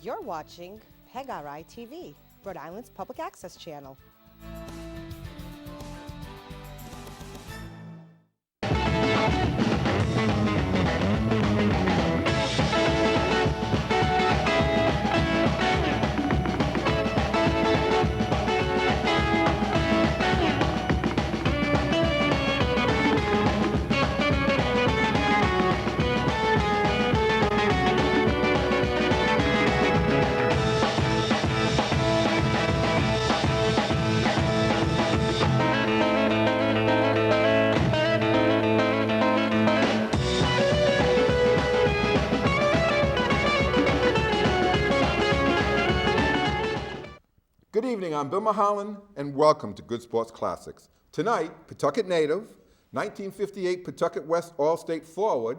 You're watching PEGRI TV, Rhode Island's public access channel. Good evening, I'm Bill Mulholland, and welcome to Good Sports Classics. Tonight, Pawtucket native, 1958 Pawtucket West All-State forward,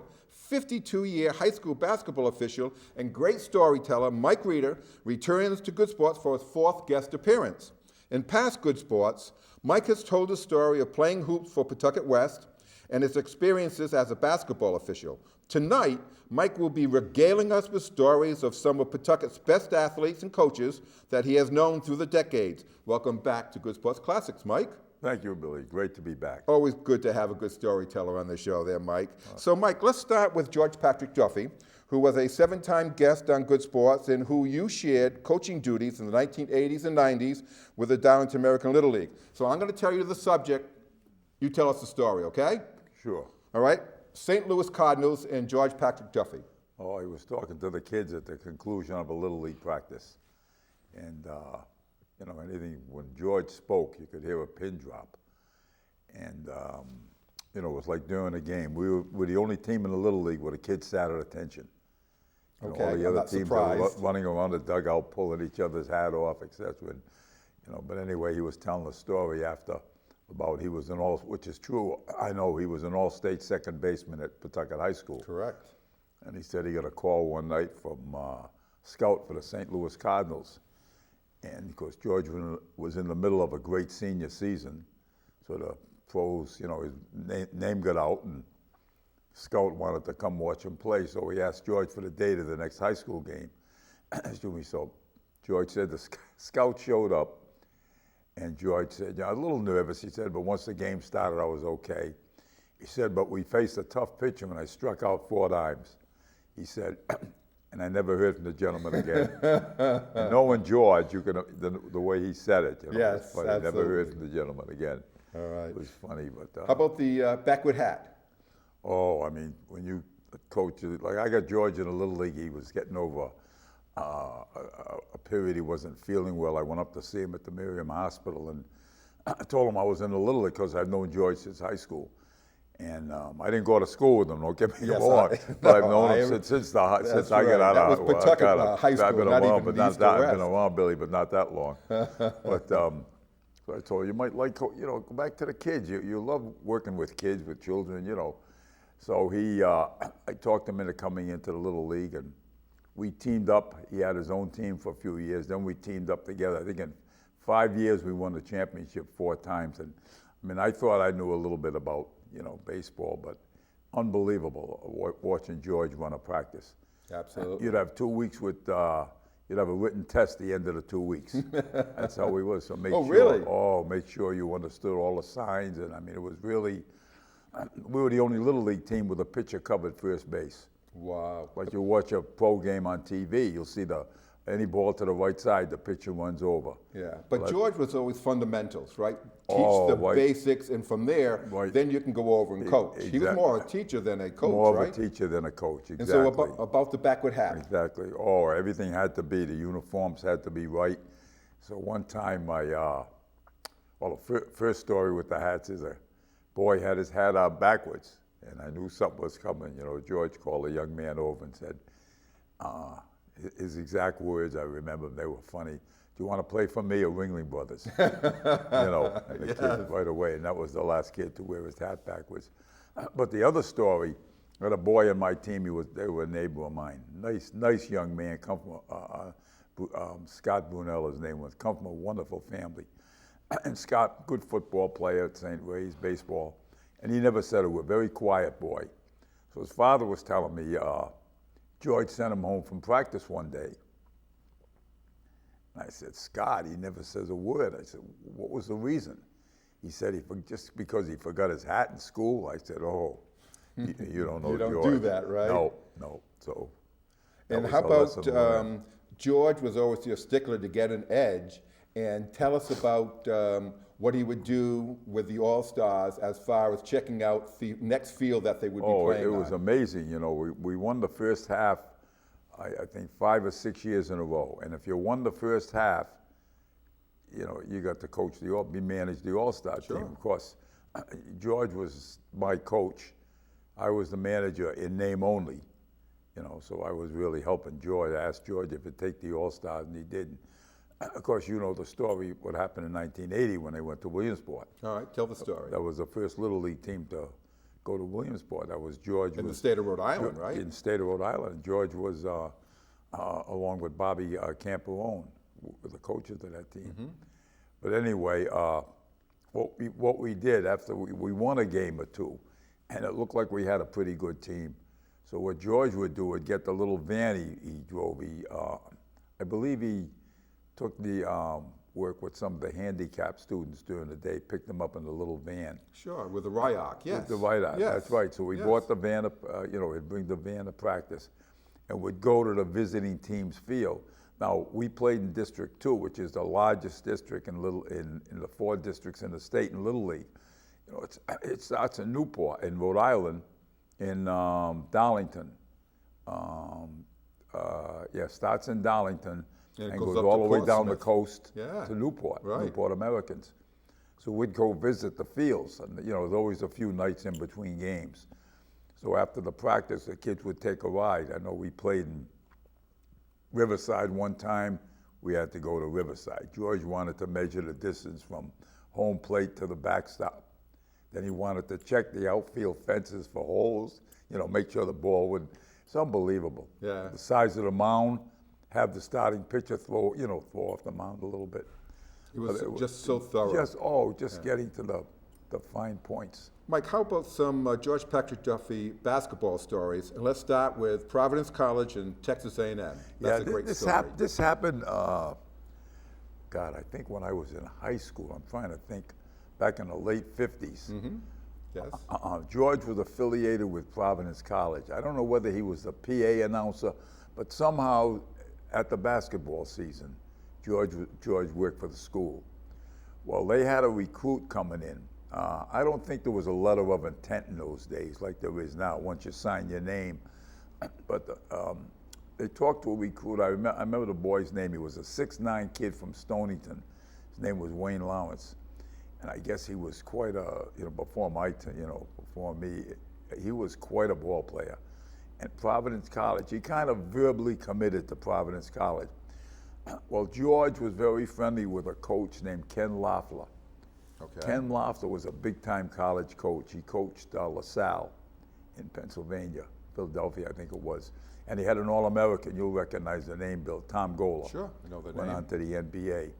52-year high school basketball official, and great storyteller Mike Reeder returns to Good Sports for his fourth guest appearance. In past Good Sports, Mike has told the story of playing hoops for Pawtucket West and his experiences as a basketball official. Tonight, Mike will be regaling us with stories of some of Pawtucket's best athletes and coaches that he has known through the decades. Welcome back to Good Sports Classics, Mike. Thank you, Billy. Great to be back. Always good to have a good storyteller on the show there, Mike. So, Mike, let's start with George Patrick Duffy, who was a seven-time guest on Good Sports and who you shared coaching duties in the 1980s and 90s with the Darlington American Little League. So I'm going to tell you the subject. You tell us the story, okay? Sure. All right? St. Louis Cardinals and George Patrick Duffy. Oh, he was talking to the kids at the conclusion of a Little League practice. And, when George spoke, you could hear a pin drop. And, it was like during a game. We were the only team in the Little League where the kids sat at attention. Okay, all the I'm other not teams surprised. were running around the dugout, pulling each other's hat off, etc. And, but anyway, he was telling the story after about he was which is true, I know, he was an all-state second baseman at Pawtucket High School. Correct. And he said he got a call one night from scout for the St. Louis Cardinals. And of course, George was in the middle of a great senior season. So the pros, his name got out and scout wanted to come watch him play. So he asked George for the date of the next high school game. Excuse me. So George said the scout showed up. And George said, a little nervous, he said, but once the game started, I was okay. He said, but we faced a tough pitcher and I struck out 4 times. He said, and I never heard from the gentleman again. And knowing George, the way he said it, Yes, funny. absolutely. Never heard from the gentleman again. All right. It was funny, but. How about the backward hat? Oh, I mean, when you coach, like I got George in the Little League, he was getting over a period he wasn't feeling well. I went up to see him at the Miriam Hospital, and I told him I was in the Little League because I've known George since high school. And I didn't go to school with him, don't get me wrong, but I've known him since I got out of high school, I've been not around, even but the not East that. or I've been West. around, Billy, but not that long. But so I told him, you might like, go back to the kids. You love working with kids, with children, So I talked him into coming into the Little League, and we teamed up. He had his own team for a few years. Then we teamed up together. I think in 5 years we won the championship 4 times. And I mean, I thought I knew a little bit about, baseball, but unbelievable watching George run a practice. Absolutely. You'd have 2 weeks with, you'd have a written test the end of the 2 weeks. That's how he was. So make sure you understood all the signs. And I mean, it was really, we were the only Little League team with a pitcher covered first base. Wow. Like you watch a pro game on TV, you'll see any ball to the right side, the pitcher runs over. Yeah, but George was always fundamentals, right? Teach Oh, the right. basics, and from there, Right. then you can go over and coach. He was more a teacher than a coach, More right? of a teacher than a coach, exactly. And so about the backward hat. Exactly. Oh, everything had to be, the uniforms had to be right. So one time the first story with the hats is a boy had his hat on backwards, and I knew something was coming. George called a young man over and said, his exact words, I remember them, they were funny. Do you want to play for me or Ringling Brothers? And the kid right away, and that was the last kid to wear his hat backwards. But the other story, I had a boy on my team, they were a neighbor of mine. Nice young man, come from, Scott Brunel, his name was, come from a wonderful family. And Scott, good football player at St. Ray's, baseball. And he never said a word, very quiet boy. So his father was telling me, George sent him home from practice one day, And I said, Scott, he never says a word. I said, what was the reason? He said, just because he forgot his hat in school. I said, oh, you don't know You don't George. do that, right? No. So. And how about George was always your stickler to get an edge, and tell us about what he would do with the All-Stars as far as checking out the next field that they would be playing on. It was amazing. You know, we won the first half, I think 5 or 6 years in a row. And if you won the first half, you know, you got to coach manage the All-Star team. Of course, George was my coach. I was the manager in name only. You know, so I was really helping George. I asked George if he'd take the All-Stars, and he did. Of course, you know the story, what happened in 1980 when they went to Williamsport. All right, tell the story. That was the first Little League team to go to Williamsport. That was George. In the state of Rhode Island, right? In the state of Rhode Island. George was, along with Bobby Camperone, were the coaches of that team. Mm-hmm. But anyway, what we did after we won a game or two, and it looked like we had a pretty good team. So what George would do would get the little van he drove. I believe he took the work with some of the handicapped students during the day, picked them up in the little van. Sure, with the Ryoc, yes. With the Ryoc, yes. That's right. So we bought the van, he'd bring the van to practice, and would go to the visiting team's field. Now, we played in District 2, which is the largest district in the 4 districts in the state in Little League. You know, it starts in Newport, in Rhode Island, in Darlington. Starts in Darlington and goes all the way down the coast to Newport, Newport Americans. So we'd go visit the fields, and you know, there's always a few nights in between games. So after the practice, the kids would take a ride. I know we played in Riverside one time. We had to go to Riverside. George wanted to measure the distance from home plate to the backstop. Then he wanted to check the outfield fences for holes, you know, make sure the ball would. It's unbelievable. Yeah. The size of the mound, have the starting pitcher throw off the mound a little bit. It was just so thorough. Just getting to the fine points. Mike, how about some George Patrick Duffy basketball stories? And let's start with Providence College and Texas A&M. That's a great story. This happened, I think when I was in high school. I'm trying to think, back in the late 50s. Mm-hmm. Yes. George was affiliated with Providence College. I don't know whether he was the PA announcer, but somehow at the basketball season, George worked for the school. Well, they had a recruit coming in. I don't think there was a letter of intent in those days like there is now, once you sign your name. But they talked to a recruit. I remember the boy's name. He was a 6'9" kid from Stonington. His name was Wayne Lawrence. And I guess he was quite before me, he was quite a ball player. And Providence College, he kind of verbally committed to Providence College. Well, George was very friendly with a coach named Ken Loeffler. Okay. Ken Loeffler was a big-time college coach. He coached LaSalle in Pennsylvania, Philadelphia, I think it was. And he had an All-American, you'll recognize the name, Bill, Tom Gola. Sure, I know the name. Went on to the NBA.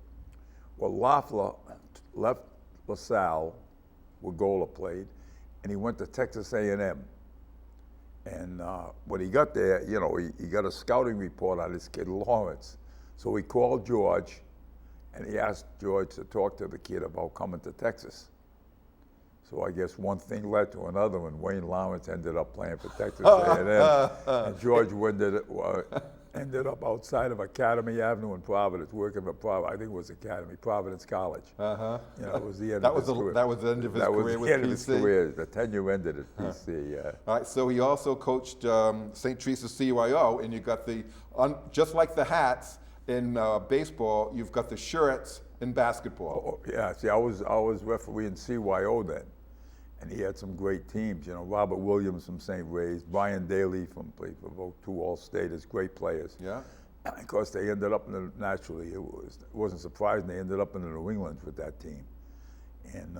Well, Loeffler left LaSalle, where Gola played, and he went to Texas A&M. And when he got there, he got a scouting report on this kid, Lawrence. So he called George, and he asked George to talk to the kid about coming to Texas. So I guess one thing led to another, and Wayne Lawrence ended up playing for Texas A&M. And George ended up outside of Academy Avenue in Providence, working for Providence College. Uh-huh. It was the end of his career. That was the end of his career with PC? That was the end of his career. The tenure ended at PC, yeah. All right, so he also coached St. Teresa's CYO, and you got just like the hats in baseball, you've got the shirts in basketball. Oh, yeah, see, I was refereeing CYO then, and he had some great teams. Robert Williams from St. Ray's, Brian Daly played for both 2 All-Staters, great players. Yeah. And of course, they ended up naturally. It wasn't surprising. They ended up in the New England with that team, and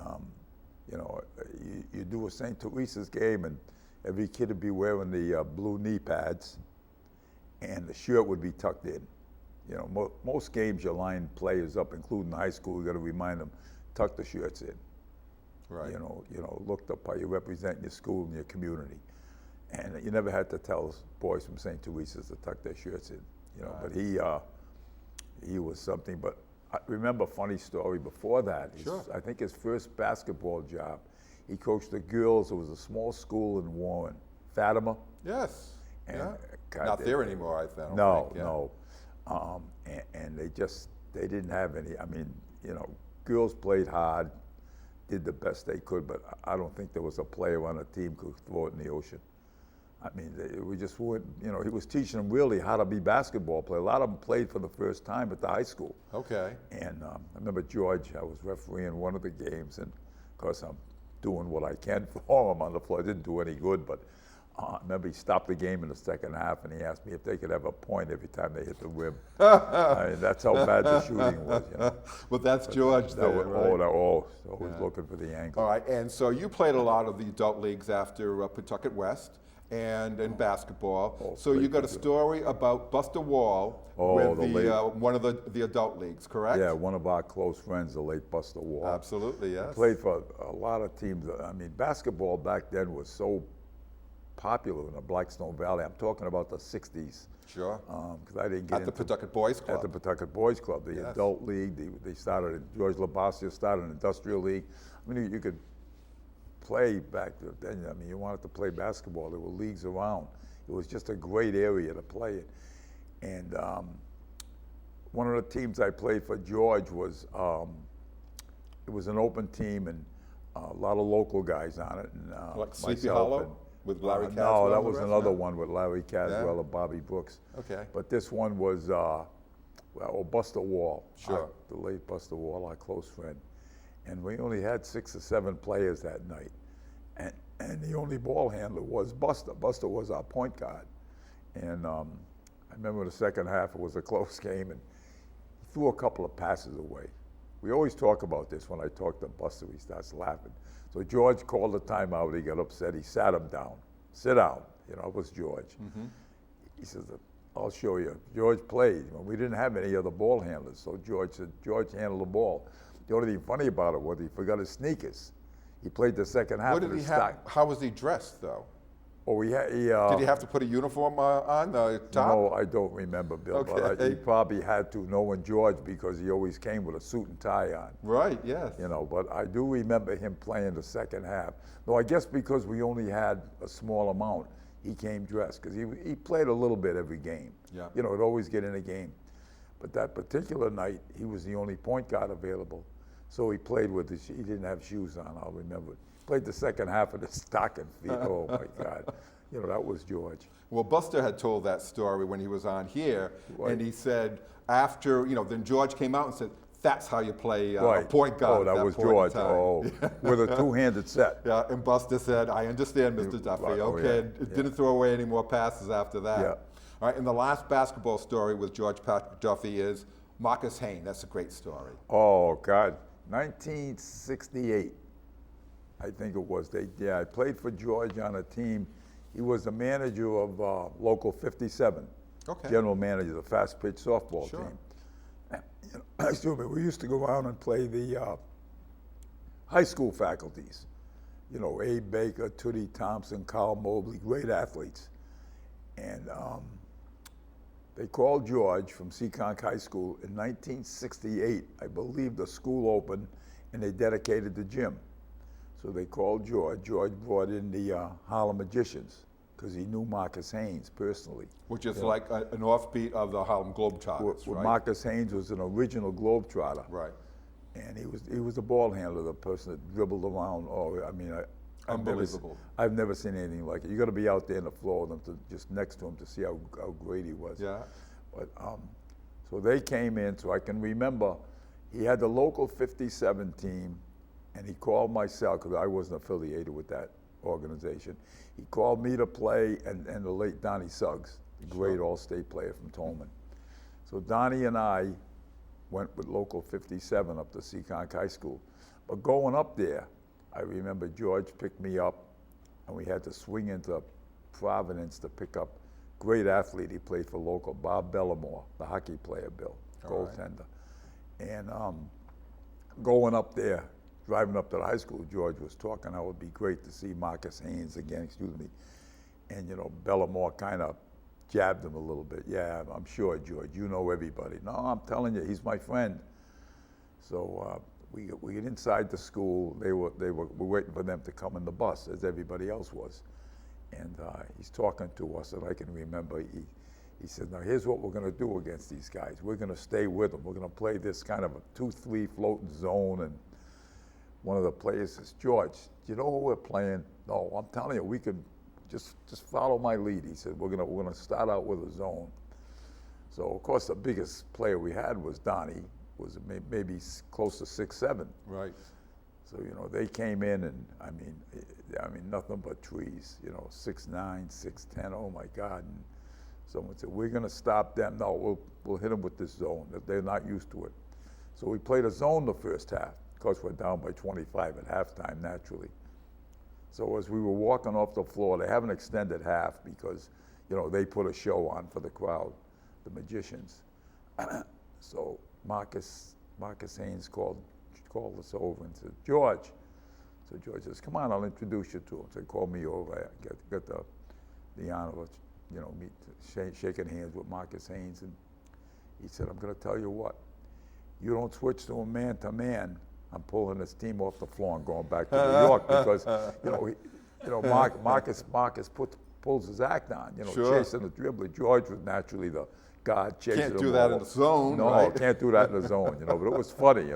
you do a St. Teresa's game, and every kid would be wearing the blue knee pads, and the shirt would be tucked in. Most games you line players up, including high school. You got to remind them, tuck the shirts in. Right. Looked up how you represent your school and your community, and you never had to tell boys from St. Teresa's to tuck their shirts in. Right. But he was something. But I remember a funny story before that. Sure. I think his first basketball job, he coached the girls. It was a small school in Warren, Fatima. Yes. And Yeah. God, Not there anymore, I don't No, think. Yeah. no. And they didn't have any. I mean, girls played hard, did the best they could, but I don't think there was a player on a team who could throw it in the ocean. I mean, we just weren't, he was teaching them really how to be basketball players. A lot of them played for the first time at the high school. Okay. And I remember George, I was refereeing one of the games, and of course I'm doing what I can for him on the floor. I didn't do any good, but I remember he stopped the game in the second half, and he asked me if they could have a point every time they hit the rim. I mean, that's how bad the shooting was. Well, that's George That there, was, right? always looking for the angle. All right, and so you played a lot of the adult leagues after Pawtucket West and in basketball. So you got a story about Buster Wall with one of the adult leagues, correct? Yeah, one of our close friends, the late Buster Wall. Absolutely, yes. Played for a lot of teams. I mean, basketball back then was so popular in the Blackstone Valley. I'm talking about the 60s. Sure. Because I didn't get At the Pawtucket Boys Club. At the Pawtucket Boys Club, the adult league. They started, George Labasia started an industrial league. I mean, you could play back then. I mean, you wanted to play basketball. There were leagues around. It was just a great area to play it. And one of the teams I played for George was, it was an open team and a lot of local guys on it. And, like Sleepy myself Hollow with Larry Caswell? No, that and the was rest? another No? one with Larry Caswell and Bobby Brooks. Okay. But this one was, Buster Wall. Sure. The late Buster Wall, our close friend. And we only had 6 or 7 players that night. And the only ball handler was Buster. Buster was our point guard. And I remember the second half, it was a close game, and he threw a couple of passes away. We always talk about this when I talk to Buster, he starts laughing. So George called a timeout, he got upset, he sat him down. Sit down, it was George. Mm-hmm. He says, I'll show you. George played. We didn't have any other ball handlers, so George said, George handled the ball. The only thing funny about it was he forgot his sneakers. He played the second half. What did he have? How was he dressed, though? Oh, Did he have to put a uniform on the top? No, I don't remember, Bill. Okay. But he probably had to, knowing George, because he always came with a suit and tie on. Right, yes. But I do remember him playing the second half. No, I guess because we only had a small amount, he came dressed, because he played a little bit every game. Yeah. He'd always get in a game. But that particular night, he was the only point guard available. So he played with he didn't have shoes on, I'll remember it. Played the second half of the stocking feet. Oh my God. That was George. Well, Buster had told that story when he was on here, Right. and he said after, then George came out and said, that's how you play Right. point guard. Oh, at that was point in George. time." Oh, with a two-handed set. Yeah, and Buster said, I understand, Mr. Duffy. Right. Oh, Okay, yeah. didn't throw away any more passes after that. Yeah. All right, and the last basketball story with George Patrick Duffy is Marcus Hayne. That's a great story. Oh, God. 1968, I think it was. I played for George on a team. He was the manager of Local 57. Okay. General manager of the fast pitch softball Sure. team. Excuse me, we used to go out and play the high school faculties. Abe Baker, Tootie Thompson, Carl Mobley, great athletes. And they called George from Seekonk High School in 1968. I believe the school opened and they dedicated the gym. So they called George. George brought in the Harlem Magicians because he knew Marcus Haynes personally. Which is like an offbeat of the Harlem Globetrotters, right? Marcus Haynes was an original Globetrotter. Right. And he was the ball handler, the person that dribbled around. Oh, I mean, Unbelievable. I've never seen anything like it. You got to be out there in the floor with him, just next to him, to see how great he was. Yeah. But so they came in. So I can remember he had the local 57 team, and he called myself because I wasn't affiliated with that organization. He called me to play, and the late Donnie Suggs, the great all-state player from Tolman. So Donnie and I went with local 57 up to Seekonk High School. But going up there, I remember George picked me up, and we had to swing into Providence to pick up great athlete. He played for local, Bob Bellamore, the hockey player, Bill, goaltender. And going up there, driving up to the high school, George was talking how it would be great to see Marcus Haynes again, And Bellamore kind of jabbed him a little bit. Yeah, I'm sure, George, you know everybody. No, I'm telling you, he's my friend. So we get inside the school. We were waiting for them to come in the bus, as everybody else was. And he's talking to us, and I can remember he said, now here's what we're going to do against these guys. We're going to stay with them. We're going to play this kind of a 2-3 floating zone. And one of the players says, George, do you know who we're playing? No, I'm telling you, we could just follow my lead. He said, we're going to start out with a zone. So of course the biggest player we had was Donnie, was maybe close to 6'7". Right. So they came in, and I mean nothing but trees. 6'9", 6'10". Oh my God! And someone said, we're going to stop them. No, we'll hit them with this zone. They're not used to it. So we played a zone the first half. Of course, we're down by 25 at halftime, naturally. So as we were walking off the floor, they haven't extended half because, they put a show on for the crowd, the magicians. So Marcus Haynes called us over and said, George. So George says, come on, I'll introduce you to him. So he called me over. I got the honor of, shaking hands with Marcus Haynes. And he said, I'm going to tell you what. You don't switch to a man-to-man, I'm pulling this team off the floor and going back to New York because, Marcus pulls his act on, Sure. chasing the dribbler. George was naturally the guard chasing Can't the do that ball. in the zone, No, right? can't do that in the zone, But it was funny,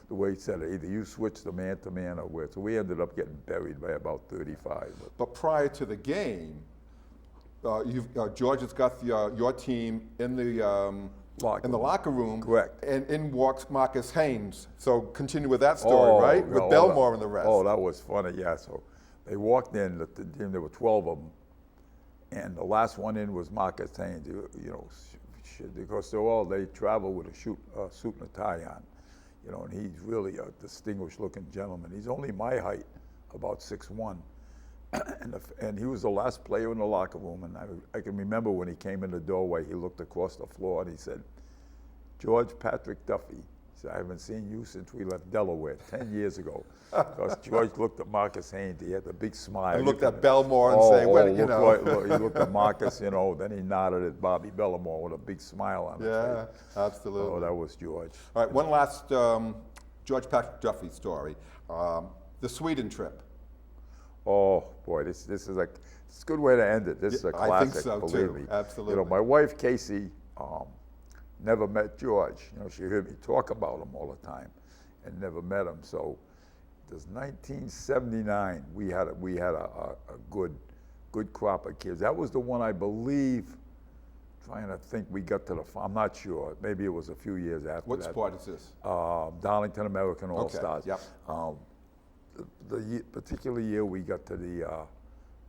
the way he said it. Either you switch to man-to-man or where. So we ended up getting buried by about 35. But prior to the game, George has got your team in the locker room. Correct. And in walks Marcus Haynes. So continue with that story, right? With Belmore and the rest. Oh, that was funny, yeah. So they walked in, the team, there were 12 of them, and the last one in was Marcus Haynes, because they travel with a suit and a tie on, and he's really a distinguished looking gentleman. He's only my height, about 6'1". And he was the last player in the locker room, and I can remember when he came in the doorway, he looked across the floor and he said, George Patrick Duffy. He said, I haven't seen you since we left Delaware 10 years ago. Because George looked at Marcus Haynes, he had the big smile. And looked at Belmore and say, he looked at Marcus, then he nodded at Bobby Belmore with a big smile on his face. Yeah, absolutely. Oh, that was George. All right, one last George Patrick Duffy story. The Sweden trip. Oh boy, this is it's a good way to end it. This is a classic, I think so believe too. me. Absolutely. My wife Casey never met George. She heard me talk about him all the time, and never met him. So, this 1979, we had a good crop of kids. That was the one I believe. Trying to think, we got to the. I'm not sure. Maybe it was a few years after What that. sport is this? Darlington American All Stars. Yep. The particular year we got to the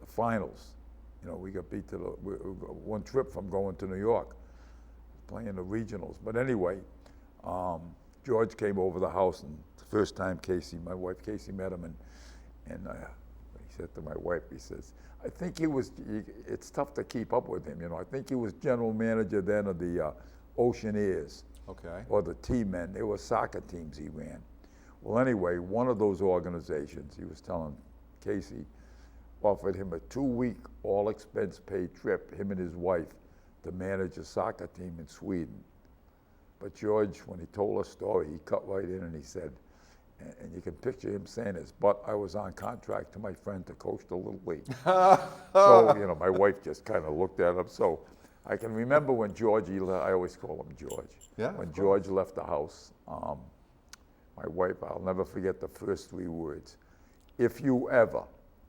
finals. We got beat to one trip from going to New York, playing the regionals. But anyway, George came over the house, and the first time my wife Casey met him, and he said to my wife, he says, I think it's tough to keep up with him. I think he was general manager then of the Oceaneers. Okay. Or the T-Men. They were soccer teams he ran. Well, anyway, one of those organizations, he was telling Casey, offered him a 2-week all-expense-paid trip, him and his wife, to manage a soccer team in Sweden. But George, when he told us the story, he cut right in and he said, and you can picture him saying this, but I was on contract to my friend to coach the Little League. So, my wife just kind of looked at him. So I can remember when I always call him George. Yeah. When George left the house, my wife, I'll never forget the first 3 words, if you ever,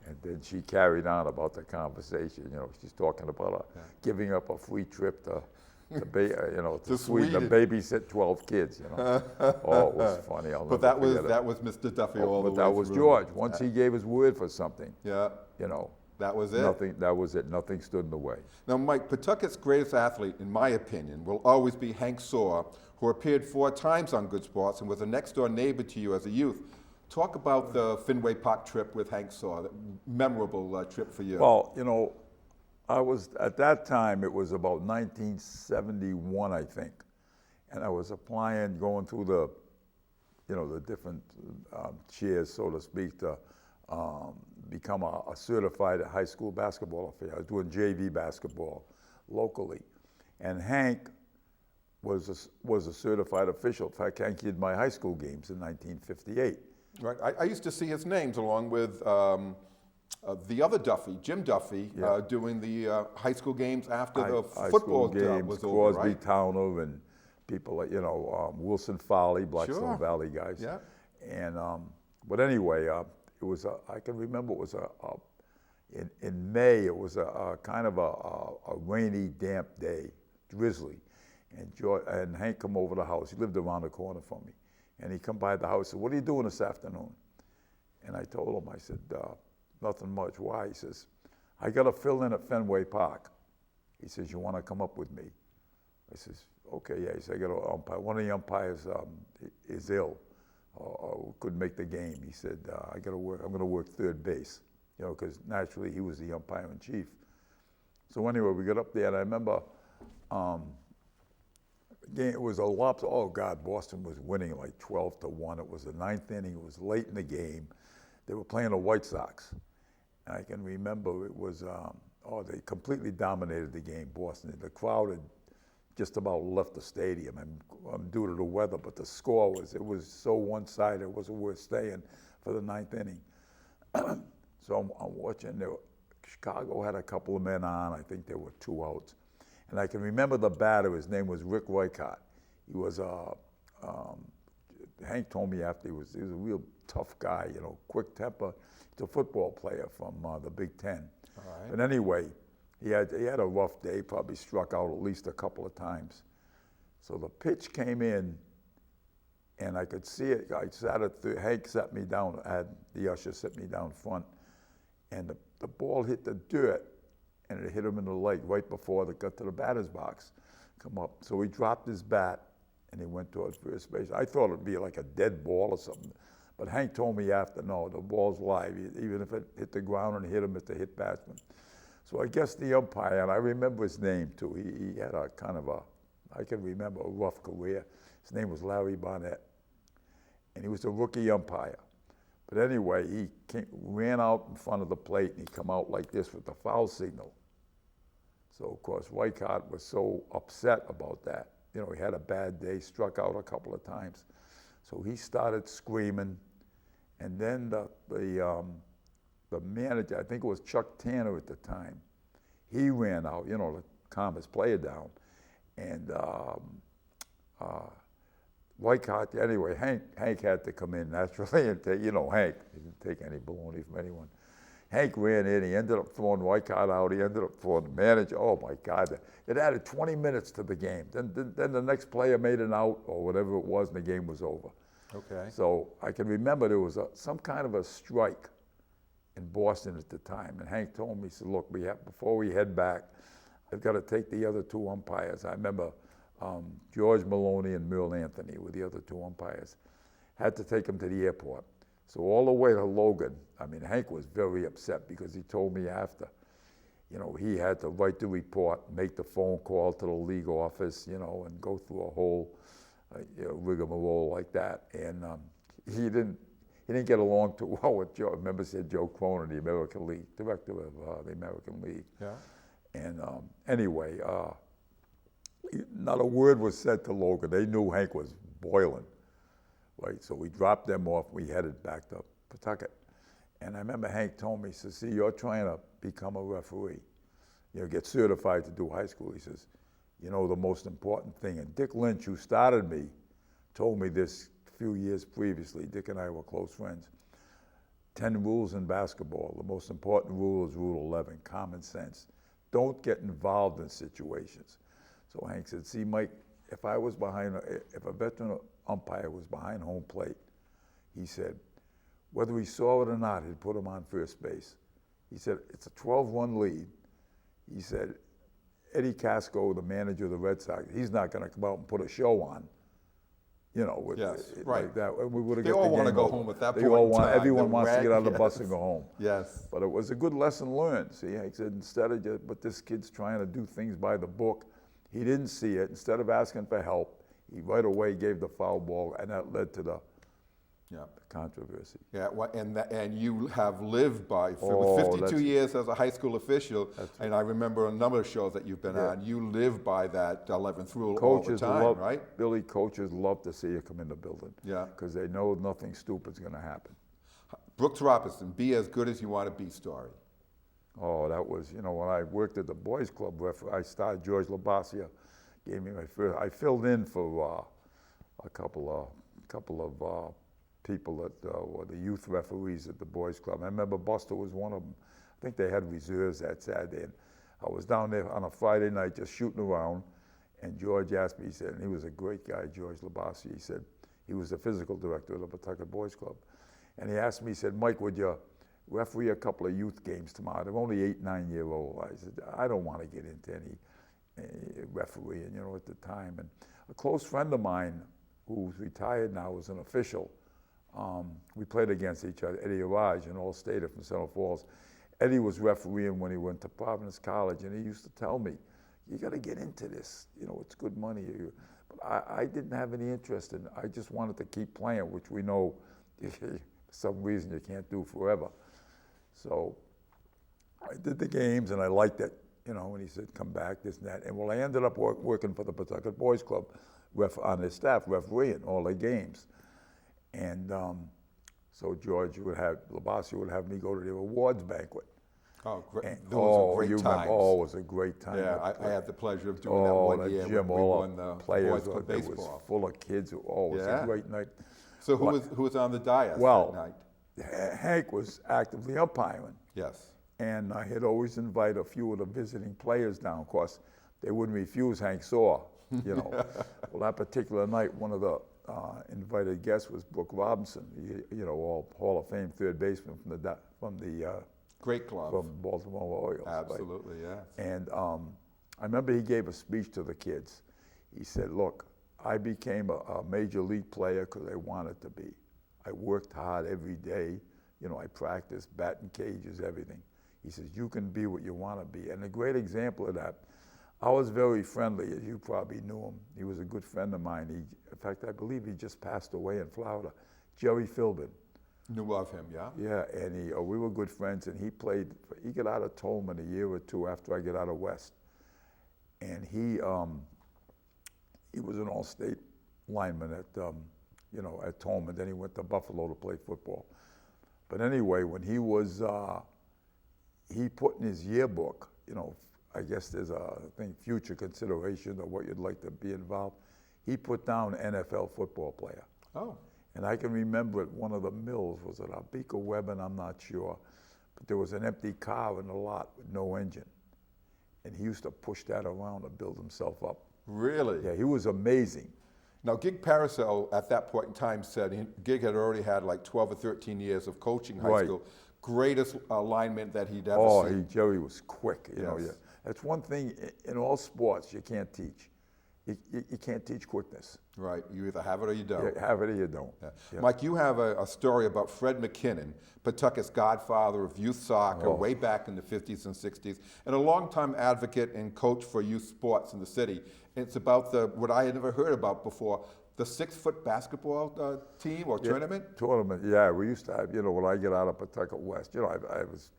and then she carried on about the conversation. She's talking about giving up a free trip to Sweden to babysit 12 kids. Oh, it was funny. But that was Mr. Duffy all the way. But that was through. George. Once he gave his word for something, that was it. That was it. Nothing stood in the way. Now, Mike, Pawtucket's greatest athlete, in my opinion, will always be Hank Saw, who appeared 4 times on Good Sports and was a next-door neighbor to you as a youth. Talk about the Fenway Park trip with Hank Saw, that memorable trip for you. Well, I was, at that time, it was about 1971, I think. And I was going through the different tiers, so to speak, to become a certified high school basketball player. I was doing JV basketball, locally. And Hank was a certified official. In fact, Hank did my high school games in 1958. Right. I used to see his names along with the other Duffy, Jim Duffy, doing the high school games after the football games, was over, Crosby right? Towner and people like, Wilson Foley, Blackstone Sure. Valley guys. Yeah. And, but anyway, it was, I can remember it was in May, it was a kind of a rainy, damp day, drizzly. And Hank come over the house. He lived around the corner from me. And he come by the house and said, "What are you doing this afternoon?" And I told him, I said, "Nothing much." Why? He says, "I got to fill in at Fenway Park." He says, "You want to come up with me?" I says, "Okay, yeah." He said, "I got to umpire. One of the umpires is ill or couldn't make the game." He said, "I got to work. I'm going to work third base," because naturally he was the umpire in chief. So anyway, we got up there, and I remember it was a lot. Oh God, Boston was winning like 12-1. It was the ninth inning. It was late in the game. They were playing the White Sox. And I can remember it was, they completely dominated the game, Boston. The crowd had just about left the stadium and due to the weather, but the score was so one-sided, it wasn't worth staying for the ninth inning. So I'm watching, Chicago had a couple of men on. I think there were 2 outs. And I can remember the batter, his name was Rick Roycott. He was, Hank told me after, he was a real tough guy, quick temper. He's a football player from the Big Ten. All right. But anyway, he had a rough day, probably struck out at least a couple of times. So the pitch came in, and I could see it. I sat Hank sat me down, had the usher sit me down front, and the ball hit the dirt, and it hit him in the leg right before it got to the batter's box, come up. So he dropped his bat, and he went towards first base. I thought it'd be like a dead ball or something, but Hank told me after, no, the ball's live. Even if it hit the ground and hit him, it's a hit batsman. So I guess the umpire, and I remember his name too. He had a kind of I can remember, a rough career. His name was Larry Barnett, and he was a rookie umpire. But anyway, he ran out in front of the plate, and he come out like this with the foul signal. So, of course, Wycott was so upset about that. He had a bad day, struck out a couple of times. So he started screaming, and then the manager, I think it was Chuck Tanner at the time, he ran out, to calm his player down. And Wycott, anyway, Hank had to come in naturally and take, Hank, he didn't take any baloney from anyone. Hank ran in, he ended up throwing Wycott out, he ended up throwing the manager. Oh my God, it added 20 minutes to the game. Then the next player made an out or whatever it was, and the game was over. Okay. So I can remember there was some kind of a strike in Boston at the time, and Hank told me, he said, "Look, before we head back, I've got to take the other 2 umpires." I remember George Maloney and Merle Anthony were the other 2 umpires. Had to take them to the airport. So all the way to Logan, Hank was very upset because he told me after, he had to write the report, make the phone call to the league office, and go through a whole rigmarole like that. And he didn't get along too well with Joe. I remember said Joe Cronin, the American League, director of the American League. Yeah. And anyway, not a word was said to Logan. They knew Hank was boiling. Right, so we dropped them off. We headed back to Pawtucket, and I remember Hank told me, he says, "See, you're trying to become a referee, get certified to do high school." He says, "The most important thing." And Dick Lynch, who started me, told me this a few years previously. Dick and I were close friends. 10 rules in basketball. The most important rule is Rule 11, common sense. Don't get involved in situations. So Hank said, "See, Mike, if a veteran umpire was behind home plate," he said, "whether he saw it or not, he'd put him on first base." He said, "It's a 12-run lead." He said, "Eddie Casco, the manager of the Red Sox, he's not going to come out and put a show on, yes, like right. that. We would have They got the all want to game go over. home at that They point all in want, time. everyone wants to get on the bus Yes. and go home. Yes. But it was a good lesson learned. See, he said, instead of just, but this kid's trying to do things by the book, he didn't see it. Instead of asking for help, he right away gave the foul ball, and that led to Yeah. the controversy. Yeah, and you have lived by for Oh, 52 years as a high school official, and I remember a number of shows that you've been on. You live by that 11th rule all the time, right? Billy, coaches love to see you come in the building. Yeah. Because they know nothing stupid's going to happen. Brooks Robertson, be as good as you want to be story. Oh, that was, when I worked at the boys club, I started, George Labasia gave me my first, I filled in for a couple of people that were the youth referees at the boys club. I remember Buster was one of them. I think they had reserves that Saturday. And I was down there on a Friday night just shooting around, and George asked me, he said, and he was a great guy, George Labasia, he said, he was the physical director of the Pawtucket Boys Club. And he asked me, he said, Mike, would you referee a couple of youth games tomorrow? They're only 8, 9-year-old. I said, I don't want to get into any refereeing, at the time. And a close friend of mine who's retired now was an official. We played against each other, Eddie Araj, an all-stater from Central Falls. Eddie was refereeing when he went to Providence College, and he used to tell me, you got to get into this, it's good money. But I didn't have any interest in it. I just wanted to keep playing, which we know for some reason you can't do forever. So I did the games, and I liked it, and he said, come back, this and that. And well, I ended up working for the Pawtucket Boys Club on his staff, refereeing all the games. And so George Labasia would have me go to the awards banquet. Oh, great. And, Those were great times. It was a great time. Yeah, I had the pleasure of doing that one year gym, when we won the players, Boys Club it baseball. was full of kids. It was a great night. So who was on the dais that night? Hank was actively umpiring. Yes. And I had always invited a few of the visiting players down. Of course, they wouldn't refuse Hank Saw, Well, that particular night, one of the invited guests was Brooks Robinson, all Hall of Fame third baseman from the great club from Baltimore Orioles. Absolutely, right? yeah. And I remember he gave a speech to the kids. He said, "Look, I became a major league player because I wanted to be. I worked hard every day. I practiced batting cages, everything." He says, "You can be what you want to be." And a great example of that, I was very friendly, as you probably knew him. He was a good friend of mine. In fact, I believe he just passed away in Florida. Jerry Philbin. Knew of him, yeah? Yeah, and we were good friends, and he got out of Tolman a year or two after I got out of West. And he was an all-state lineman at Tolman. Then he went to Buffalo to play football. But anyway, when he put in his yearbook, I guess there's a thing, future consideration of what you'd like to be involved. He put down NFL football player. Oh. And I can remember at one of the mills, was it Albika Webben, I'm not sure, but there was an empty car in the lot with no engine. And he used to push that around to build himself up. Really? Yeah, he was amazing. Now, Gig Parasol at that point in time said Gig had already had like 12 or 13 years of coaching high school. Greatest lineman that he'd ever seen. Jerry was quick. Yes. That's one thing in all sports you can't teach. You can't teach quickness. Right. You either have it or you don't. You have it or you don't. Yeah. Yeah. Mike, you have a story about Fred McKinnon, Pawtucket's godfather of youth soccer way back in the 50s and 60s, and a longtime advocate and coach for youth sports in the city. And it's about what I had never heard about before, the 6-foot basketball team or tournament? Tournament, yeah. We used to have, when I get out of Pawtucket West, I was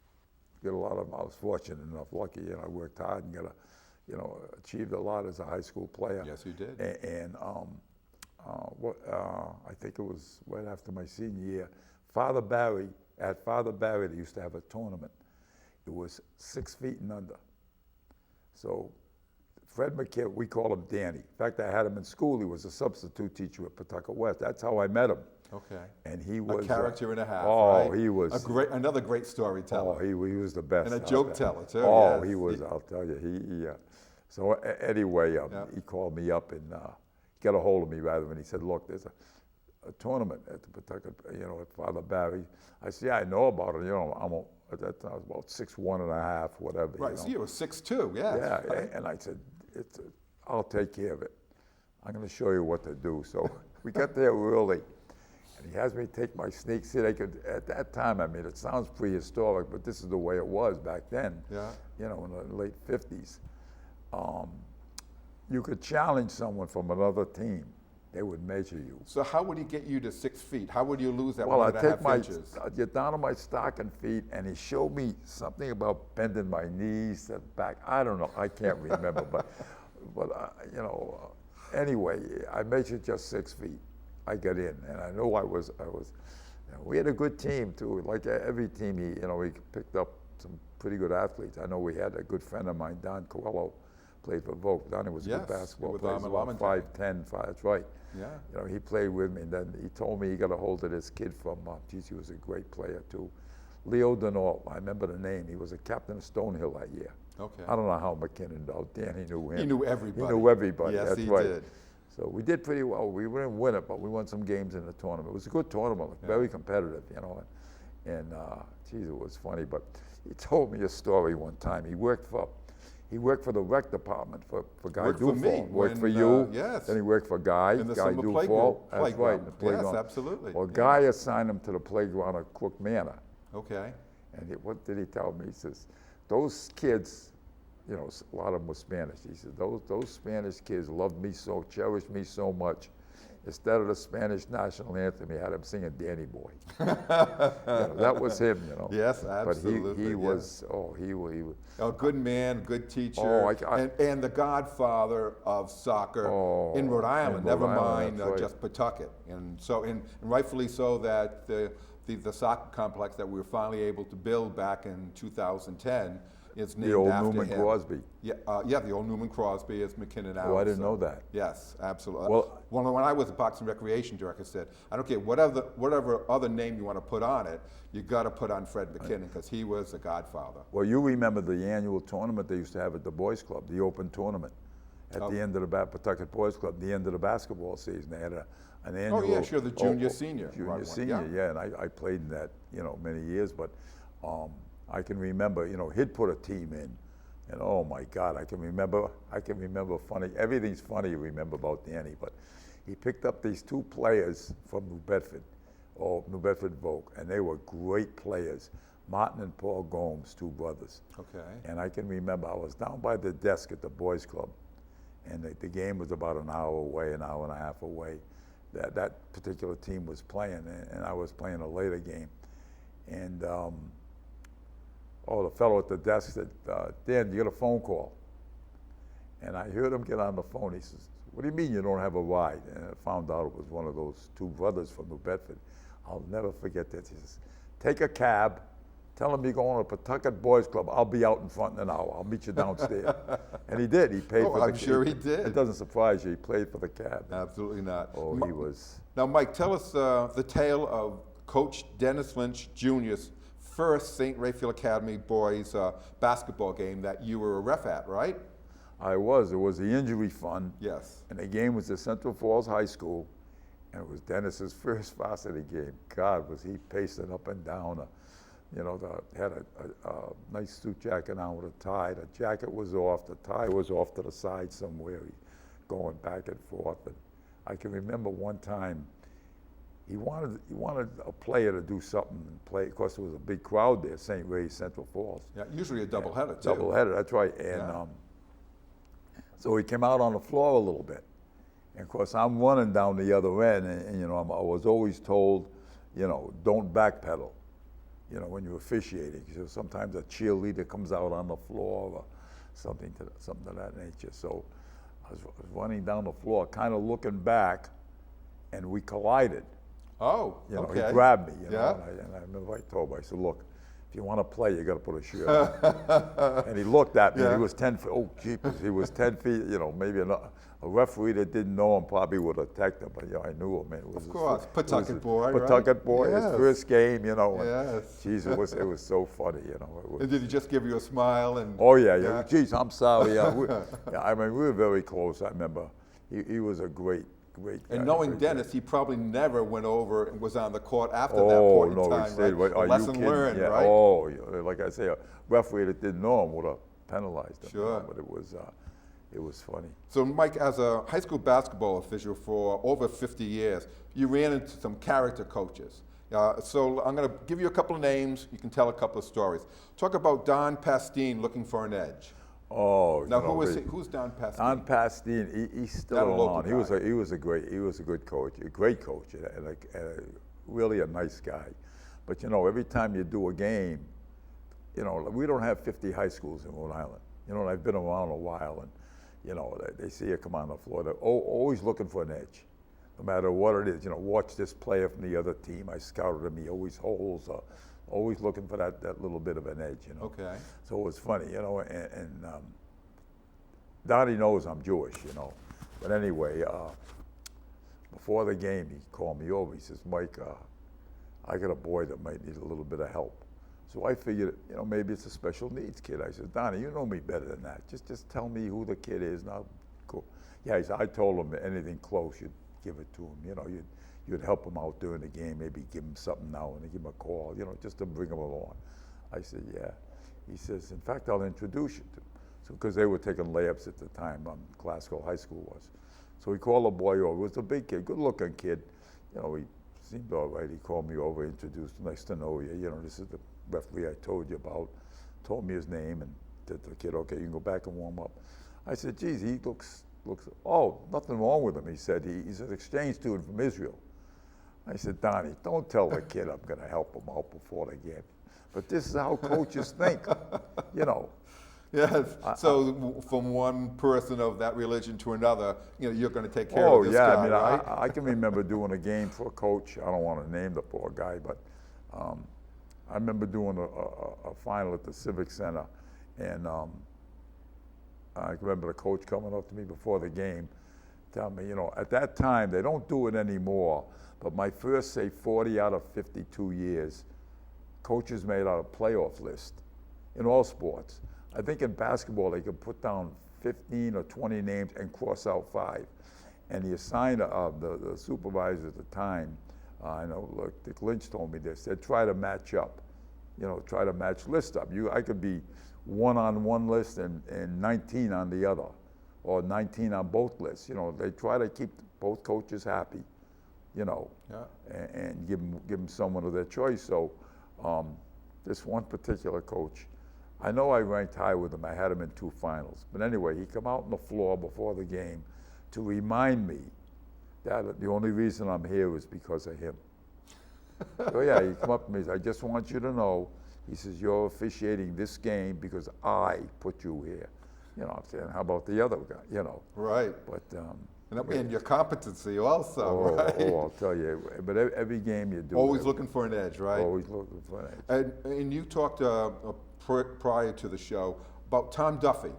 fortunate enough, lucky, I worked hard and achieved a lot as a high school player. Yes, you did. And I think it was right after my senior year, Father Barry, they used to have a tournament. It was 6 feet and under. So Fred McKinnon, we call him Danny. In fact, I had him in school. He was a substitute teacher at Pawtucket West. That's how I met him. Okay. And he was a character and a half. Oh, right? he was another great storyteller. Oh, he was the best. And a joke teller too. Oh, yes. he was. I'll tell you. So anyway, he called me up and he got a hold of me and he said, "Look, there's a tournament at the Pawtucket, at Father Barry." I said, "Yeah, I know about it. At that time I was about 6'1½", whatever." Right. So you were 6'2", yes. Yeah. Right. And I said, "I'll take care of it. I'm going to show you what to do." So we got there early. And he has me take my sneak seat. At that time, it sounds prehistoric, but this is the way it was back then. Yeah. In the late 50s. You could challenge someone from another team they would measure you. So how would he get you to 6 feet? How would you lose that Well, I 1.5 take my, inches? I get down on my stocking feet, and he showed me something about bending my knees to back. I don't know, I can't remember, but you know, anyway, I measured just 6 feet. I got in, and I knew I was. You know, we had a good team too. Like every team, he picked up some pretty good athletes. I know we had a good friend of mine, Don Coelho, played for Vogue. Donnie was a good basketball player. He was about 5'10", that's right. Yeah. You know, he played with me, and then he told me he got a hold of this kid from, geez, he was a great player too. Leo Denault, I remember the name. He was a captain of Stonehill that year. Okay. I don't know how McKinnon, though. Danny knew him. He knew everybody. He knew everybody, yes, that's he right. did. So we did pretty well. We didn't win it, but we won some games in the tournament. It was a good tournament, very competitive, you know. And geez, it was funny. But he told me a story one time. He worked for the rec department for Guy Worked Dufall. for me. Worked for you. Yes. Then he worked for Guy. In the Guy summer Dufall. That's right, playground. in the playground. Yes, absolutely. Well, Guy assigned him to the playground at Crook Manor. Okay. And what did he tell me? He says, those kids, you know, a lot of them were Spanish. He said, those Spanish kids loved me so, cherished me so much. Instead of the Spanish national anthem, he had him singing Danny Boy. You know, that was him, you know. Yes, absolutely. But he was, he was. A good man, good teacher, Oh, and the godfather of soccer in Rhode Island, never mind right. just Pawtucket. And so, and rightfully so that the soccer complex that we were finally able to build back in 2010 is named The old after Newman him. Crosby. Yeah, the old Newman Crosby is McKinnon out. Oh, I didn't know that. Yes, absolutely. Well, when I was a Parks and Recreation director, I said, I don't care whatever other name you want to put on it, you got to put on Fred McKinnon because he was the godfather. Well, you remember the annual tournament they used to have at the Boys Club, the open tournament, at the end of the Pawtucket Boys Club, the end of the basketball season. They had an annual. Oh yeah, sure, the junior senior. Junior senior, yeah, and I played in that, you know, many years, but I can remember, you know, he'd put a team in, and oh my God, I can remember funny, everything's funny you remember about Danny, but he picked up these two players from New Bedford Vogue, and they were great players, Martin and Paul Gomes, two brothers. Okay. And I can remember I was down by the desk at the Boys Club, and the game was about an hour away, an hour and a half away. That particular team was playing, and I was playing a later game. And the fellow at the desk said, Dan, you got a phone call? And I heard him get on the phone. He says, what do you mean you don't have a ride? And I found out it was one of those two brothers from New Bedford. I'll never forget that. He says, take a cab, tell him you're going to Pawtucket Boys Club. I'll be out in front in an hour. I'll meet you downstairs. And he did. He paid for the cab. I'm sure he did. It doesn't surprise you. He paid for the cab. Absolutely not. Oh, he was. Now, Mike, tell us the tale of Coach Dennis Lynch Jr.'s first St. Raphael Academy boys basketball game that you were a ref at, right? I was. It was the injury fund. Yes. And the game was at Central Falls High School, and it was Dennis's first varsity game. God, was he pacing up and down. Had a nice suit jacket on with a tie. The jacket was off. The tie was off to the side somewhere. He's going back and forth. And I can remember one time he wanted a player to do something and play. Of course, there was a big crowd there, St. Ray's, Central Falls. Yeah, usually a doubleheader, too. Doubleheader, that's right. And so he came out on the floor a little bit. And of course, I'm running down the other end, and I was always told, don't backpedal, when you're officiating. So sometimes a cheerleader comes out on the floor or something of that nature. So I was running down the floor, kind of looking back, and we collided. Oh, okay. He grabbed me, Yeah. and I remember I told him, I said, look, if you want to play, you got to put a shirt on. And he looked at me, and he was 10 feet, oh, jeepers, he was 10 feet, maybe a referee that didn't know him probably would have attacked him, but I knew him. It was of course, Pawtucket boy, Pawtucket boy, Yes. his first game, Yes. Geez, it was so funny, And did he just give you a smile? And oh, yeah. Geez, I'm sorry. I mean, we were very close, I remember. He was a great guy. And knowing Dennis, he probably never went over and was on the court after that point in time, he stayed, right? Are Lesson you learned, yeah. right? Oh, like I say, a referee that didn't know him would have penalized him. Sure. But it was funny. So, Mike, as a high school basketball official for over 50 years, you ran into some character coaches. So I'm going to give you a couple of names. You can tell a couple of stories. Talk about Don Pastine looking for an edge. Oh, Now, you know, who's Don Pastine? Don Pastine, he's Not still a local on. guy. He was a good coach, a great coach, and really a nice guy. But you know, every time you do a game, you know, we don't have 50 high schools in Rhode Island. You know, and I've been around a while, and you know, they see you come on the floor. They're always looking for an edge, no matter what it is. You know, watch this player from the other team. I scouted him. He always holds. Always looking for that little bit of an edge. You know. Okay. So it was funny, you know, and Donnie knows I'm Jewish, you know. But anyway, before the game, he called me over. He says, Mike, I got a boy that might need a little bit of help. So I figured, you know, maybe it's a special needs kid. I said, Donnie, you know me better than that. Just tell me who the kid is, and I'll go. Yeah, he said, I told him anything close, you'd give it to him. You know, you'd help him out during the game, maybe give him something now and then give him a call, you know, just to bring him along. I said, yeah. He says, in fact, I'll introduce you to him. So, because they were taking layups at the time, Glasgow High School was. So he called a boy over. It was a big kid, good-looking kid. You know, he seemed all right. He called me over, introduced him, nice to know you. You know, this is the referee I told you about. Told me his name and said to the kid, okay, you can go back and warm up. I said, geez, he looks, oh, nothing wrong with him. He said, he's an exchange student from Israel. I said, Donnie, don't tell the kid I'm going to help him out before the game. But this is how coaches think, you know. Yes. So from one person of that religion to another, you know, you're going to take care of this guy, I mean, right? I can remember doing a game for a coach. I don't want to name the poor guy, but I remember doing a final at the Civic Center, and I remember the coach coming up to me before the game, telling me, you know, at that time, they don't do it anymore, but my first, say, 40 out of 52 years, coaches made out a playoff list in all sports. I think in basketball, they could put down 15 or 20 names and cross out 5. And the assigner of the supervisor at the time, I know, look, Dick Lynch told me this, they'd try to match up, you know, try to match lists up. I could be 1 on one list and 19 on the other, or 19 on both lists. You know, they try to keep both coaches happy, you know, and give them someone of their choice. So this one particular coach, I know I ranked high with him. I had him in 2 finals. But anyway, he come out on the floor before the game to remind me that the only reason I'm here is because of him. So yeah, he come up to me and said, I just want you to know, he says, you're officiating this game because I put you here. You know, I'm saying, how about the other guy, you know? Right. But and your competency also, right? Oh, I'll tell you. But every game you do. Always looking for an edge, right? Always looking for an edge. And you talked prior to the show about Tom Duffy,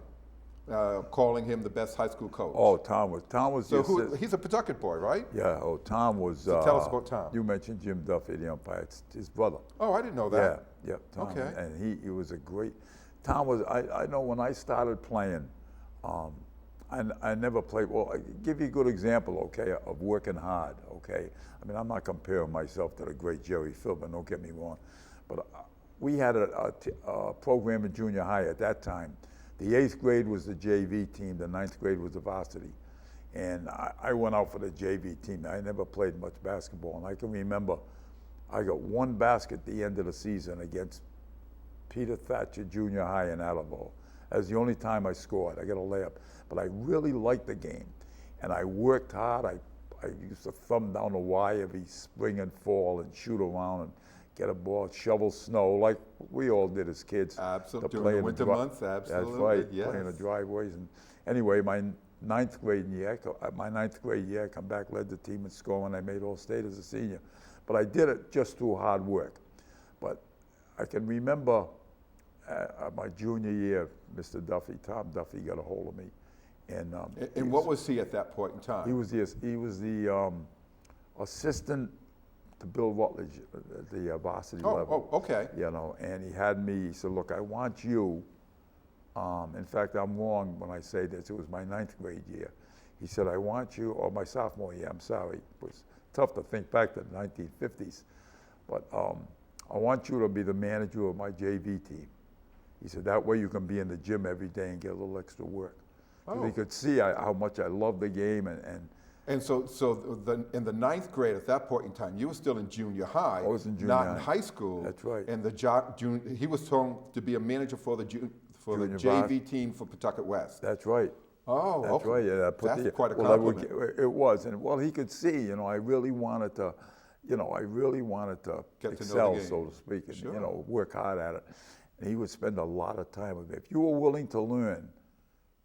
calling him the best high school coach. Oh, Tom was. So he's a Pawtucket boy, right? Yeah. Oh, Tom was. So tell us about Tom. You mentioned Jim Duffy, the umpire. It's his brother. Oh, I didn't know that. Yeah. Tom. Okay. And he was a great. Tom was. I know when I started playing, I never played. Well, I give you a good example, okay, of working hard. Okay. I mean, I'm not comparing myself to the great Jerry Philbin. Don't get me wrong, but we had a program in junior high at that time. The 8th grade was the JV team, the 9th grade was the varsity. And I went out for the JV team. I never played much basketball, and I can remember I got 1 basket at the end of the season against Peter Thatcher Junior High in Attleboro. That was the only time I scored. I got a layup. But I really liked the game, and I worked hard. I used to thumb down the Y every spring and fall and shoot around and get a ball, shovel snow, like we all did as kids. Absolutely, during the winter months, absolutely. That's right, yes. Playing the driveways. And anyway, my ninth grade year, I come back, led the team in scoring. I made All-State as a senior. But I did it just through hard work. But I can remember my junior year, Mr. Duffy, Tom Duffy, got a hold of me. And what was he at that point in time? He was the assistant to Bill Rutledge at the varsity level. Oh, okay. You know, and he had me. He said, "Look, I want you." In fact, I'm wrong when I say this. It was my 9th grade year. He said, "I want you," or my sophomore year. I'm sorry. It was tough to think back to the 1950s, but I want you to be the manager of my JV team. He said, that way you can be in the gym every day and get a little extra work. Oh. He could see how much I loved the game. And so in the 9th grade at that point in time, you were still in junior high. I was in junior not high. in high school. That's right. And he was told to be a manager for the for the Junior JV team for Pawtucket West. That's right. Oh, That's okay. right. Yeah, That's quite a that compliment. it was, and well, he could see. I really wanted to, Get to know the excel, game. so to speak, and Sure. work hard at it. And he would spend a lot of time with me. If you were willing to learn,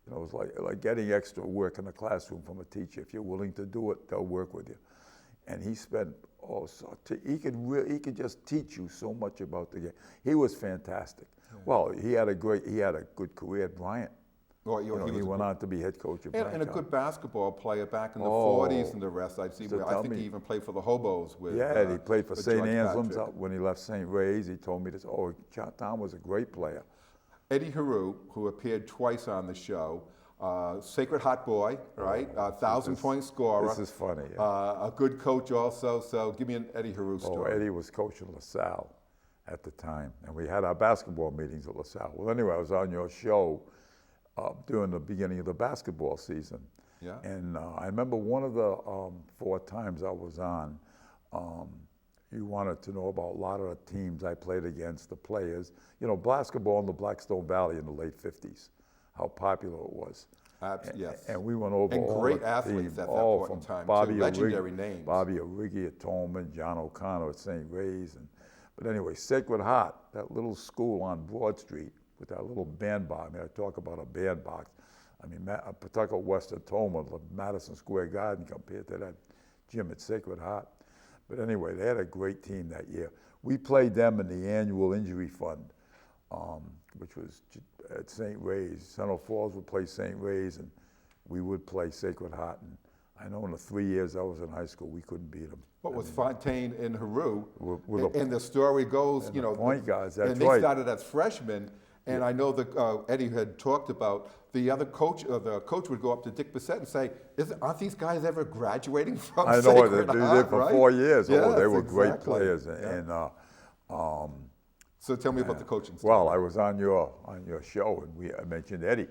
it was like getting extra work in the classroom from a teacher. If you're willing to do it, they'll work with you. And he spent he could just teach you so much about the game. He was fantastic. Yeah. Well, he had a good career at Bryant. Well, he went on to be head coach at Bryant. And a good basketball player back in the 40s and the rest. I think he even played for the Hobos with. Yeah, he played for St. George Anselm's Patrick. when he left St. Ray's. He told me this. Oh, Tom was a great player. Eddie Haru, who appeared twice on the show, Sacred Heart boy, right? 1,000-point scorer. This is funny. Yeah. A good coach also. So give me an Eddie Haru story. Oh, Eddie was coaching LaSalle at the time, and we had our basketball meetings at LaSalle. Well, anyway, I was on your show during the beginning of the basketball season. Yeah. And I remember one of the 4 times I was on, you wanted to know about a lot of the teams I played against, the players. Basketball in the Blackstone Valley in the late 50s, how popular it was. Yes. And we went over and all great the athletes teams, at that all point in from time. Bobby too. Legendary names. Bobby Origi at Tolman, John O'Connor at St. Ray's. But anyway, Sacred Heart, that little school on Broad Street with that little bandbox. I mean, I talk about a bandbox. I mean, Pawtucket West at Tolman, Madison Square Garden compared to that gym at Sacred Heart. But anyway, they had a great team that year. We played them in the annual injury fund, which was at St. Ray's. Central Falls would play St. Ray's, and we would play Sacred Heart. And I know in the 3 years I was in high school, we couldn't beat them. What was Fontaine and Haru? With and the story goes, point guards. That's and they right. started as freshmen. And I know that Eddie had talked about the other coach. The coach would go up to Dick Bissett and say, "Aren't these guys ever graduating from I know Sacred they Heart?" did for right? 4 years. Yes, They were exactly. great players. Yeah. So tell me about the coaching story. Well, I was on your show, and I mentioned Eddie.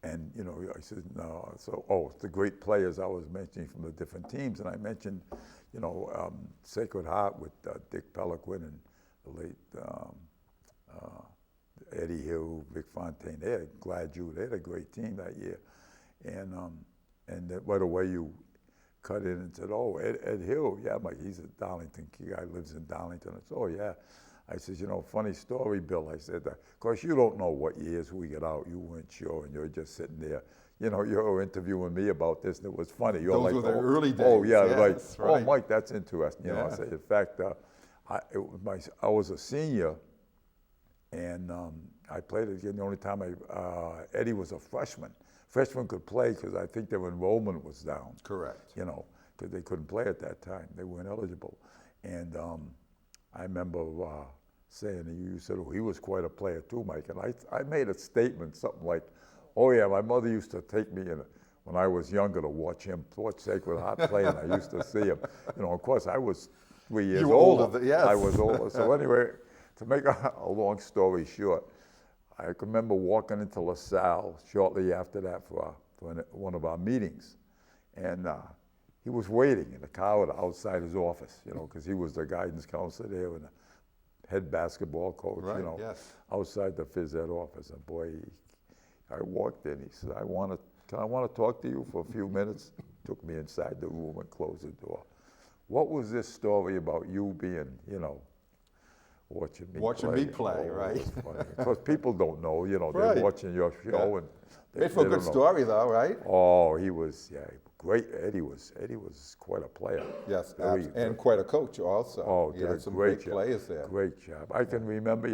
And I said, no. So, the great players I was mentioning from the different teams, and I mentioned, Sacred Heart with Dick Peliquin and the late Eddie Hill, Vic Fontaine. They had They had a great team that year, and right away you cut in and said, "Oh, Ed Hill, yeah, Mike, he's a Darlington guy, lives in Darlington." I said, "Oh yeah." I said, funny story, Bill. I said, of course, you don't know what years we get out. You weren't sure, and you're just sitting there. You're interviewing me about this, and it was funny. You're Those like, were the early days. Oh, yeah, yes, right. Oh, Mike, that's interesting. Yeah. I said, in fact, I was a senior, and I played again. The only time Eddie was a freshman. Freshmen could play because I think their enrollment was down. Correct. Because they couldn't play at that time. They weren't eligible. And I remember saying, you said, he was quite a player too, Mike. And I made a statement, something like, oh yeah, my mother used to take me when I was younger to watch Sacred Heart play, and I used to see him. Of course, I was 3 years You were older. yes. I was older. So anyway, to make a long story short, I can remember walking into LaSalle shortly after that for one of our meetings, and he was waiting in the car outside his office, because he was the guidance counselor there and the head basketball coach, Right, yes. outside the phys ed office. And boy, I walked in. He said, I want to talk to you for a few minutes. Took me inside the room and closed the door. What was this story about you being, watching me play, right? Because people don't know, Right. they're watching your show. Yeah. And Made for a good story, though, right? Oh, he was, great. Eddie was quite a player. Yes, and quite a coach also. Oh, he did had a some great great job. players there. Great job. I can remember,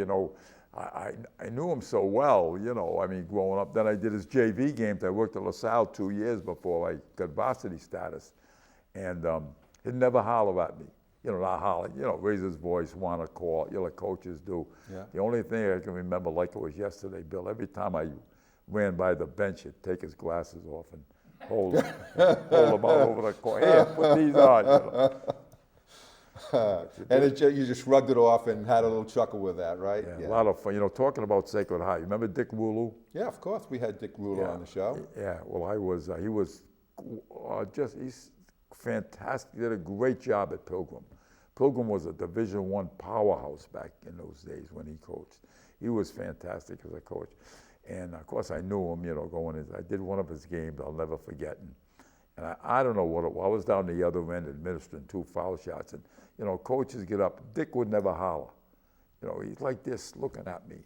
I knew him so well, growing up. Then I did his JV games. I worked at LaSalle 2 years before I got varsity status. And he'd never holler at me. Not holler, raise his voice, want to call, like coaches do. Yeah. The only thing I can remember like it was yesterday, Bill, every time I ran by the bench, he'd take his glasses off and hold them out over the court. Hey, put these on. And you just shrugged it off and had a little chuckle with that, right? Yeah. A lot of fun. Talking about Sacred Heart, you remember Dick Rulu? Yeah, of course. We had Dick Ruler on the show. Yeah, well, he was he's fantastic. He did a great job at Pilgrim. Pilgrim was a Division I powerhouse back in those days when he coached. He was fantastic as a coach. And of course I knew him, going in. I did one of his games I'll never forget. And I don't know what it was. I was down the other end administering 2 foul shots. And, coaches get up. Dick would never holler. He's like this looking at me.